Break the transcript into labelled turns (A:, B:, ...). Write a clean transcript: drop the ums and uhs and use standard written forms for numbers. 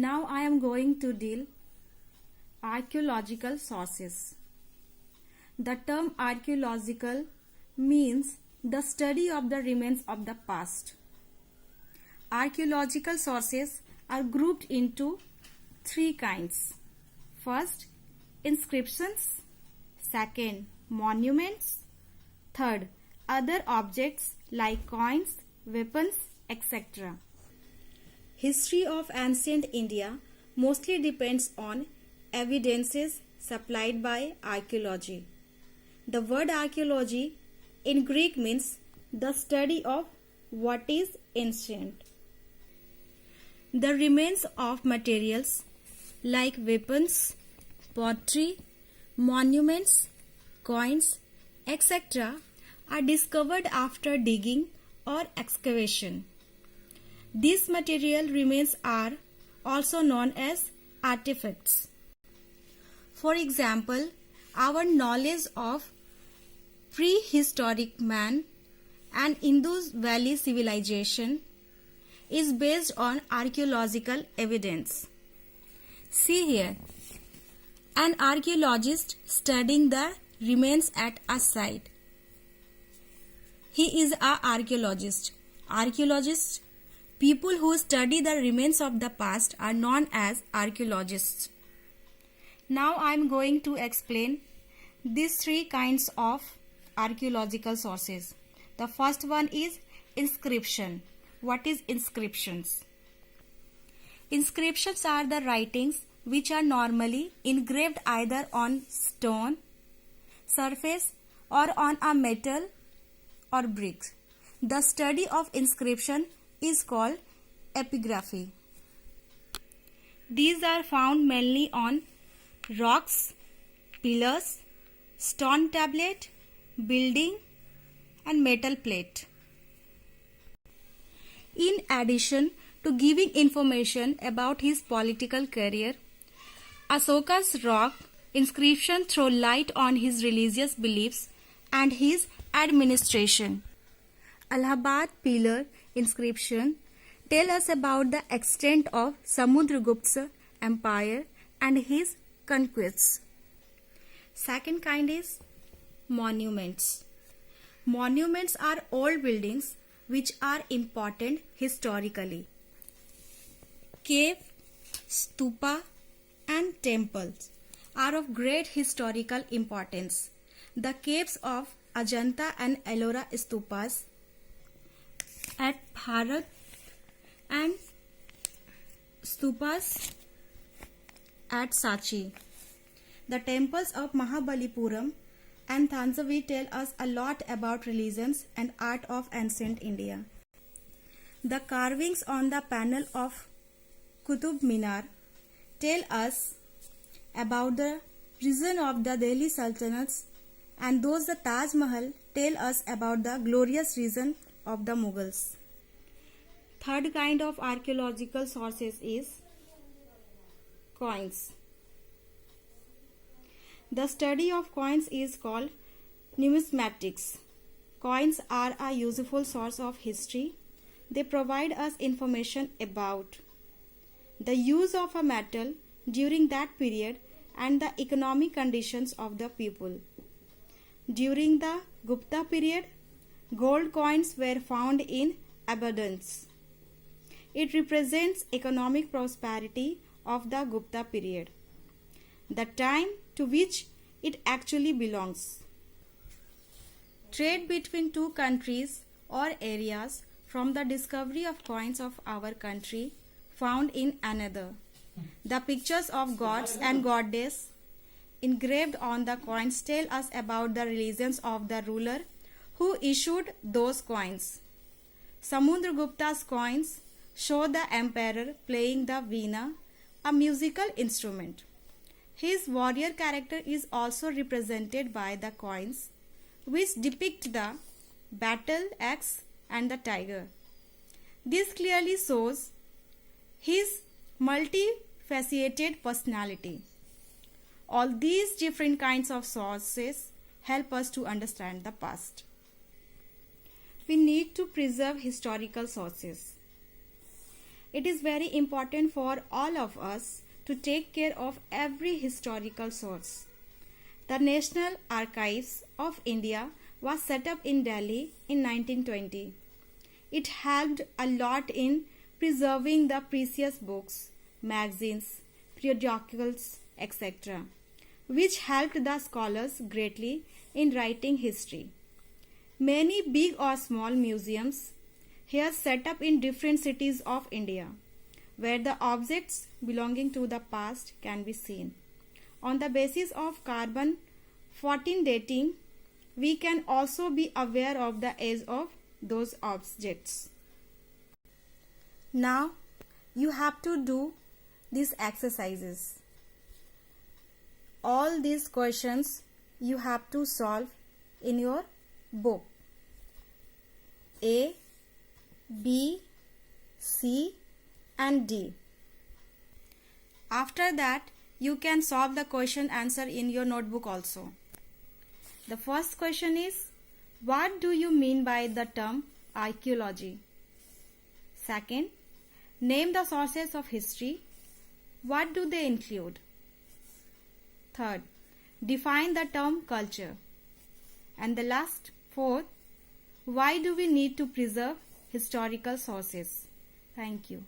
A: Now I am going to deal archaeological sources. The term archaeological means the study of the remains of the past. Archaeological sources are grouped into three kinds. First, inscriptions. Second, monuments. Third, other objects like coins, weapons, etc. History of ancient India mostly depends on evidences supplied by archaeology. The word archaeology in Greek means the study of what is ancient. The remains of materials like weapons, pottery, monuments, coins, etc. are discovered after digging or excavation. These material remains are also known as artifacts. For example, our knowledge of prehistoric man and Indus Valley civilization is based on archaeological evidence. See here, an archaeologist studying the remains at a site. He is an archaeologist. Archaeologists, people who study the remains of the past, are known as archaeologists. Now I am going to explain these three kinds of archaeological sources. The first one is inscription. What is inscriptions? Inscriptions are the writings which are normally engraved either on stone surface or on a metal or bricks. The study of inscription is called epigraphy. These are found mainly on rocks, pillars, stone tablet, building and metal plate. In addition to giving information about his political career, Asoka's rock inscription throw light on his religious beliefs and his administration. Allahabad pillar inscription tell us about the extent of Samudragupta's empire and his conquests. Second kind is monuments. Monuments are old buildings which are important historically. Cave, stupa and temples are of great historical importance. The caves of Ajanta and Ellora stupas at Bharat and stupas at Sachi. The temples of Mahabalipuram and Thanjavur tell us a lot about religions and art of ancient India. The carvings on the panel of Qutub Minar tell us about the reign of the Delhi Sultanates, and those the Taj Mahal tell us about the glorious reign of the Mughals. Third kind of archaeological sources is coins. The study of coins is called numismatics. Coins are a useful source of history. They provide us information about the use of a metal during that period and the economic conditions of the people. During the Gupta period, gold coins were found in abundance. It represents economic prosperity of the Gupta period, the time to which it actually belongs. Trade between two countries or areas from the discovery of coins of our country found in another. The pictures of gods and goddesses engraved on the coins tell us about the religions of the ruler who issued those coins. Samudragupta's coins show the emperor playing the veena, a musical instrument. His warrior character is also represented by the coins, which depict the battle axe and the tiger. This clearly shows his multifaceted personality. All these different kinds of sources help us to understand the past. We need to preserve historical sources. It is very important for all of us to take care of every historical source. The National Archives of India was set up in Delhi in 1920. It helped a lot in preserving the precious books, magazines, periodicals, etc., which helped the scholars greatly in writing history. Many big or small museums here set up in different cities of India, where the objects belonging to the past can be seen. On the basis of carbon 14 dating, we can also be aware of the age of those objects. Now, you have to do these exercises. All these questions you have to solve in your book. A, B, C and D. After that, you can solve the question answer in your notebook also. The first question is, what do you mean by the term archaeology? Second, name the sources of history. What do they include? Third, define the term culture. And the last, fourth, why do we need to preserve historical sources? Thank you.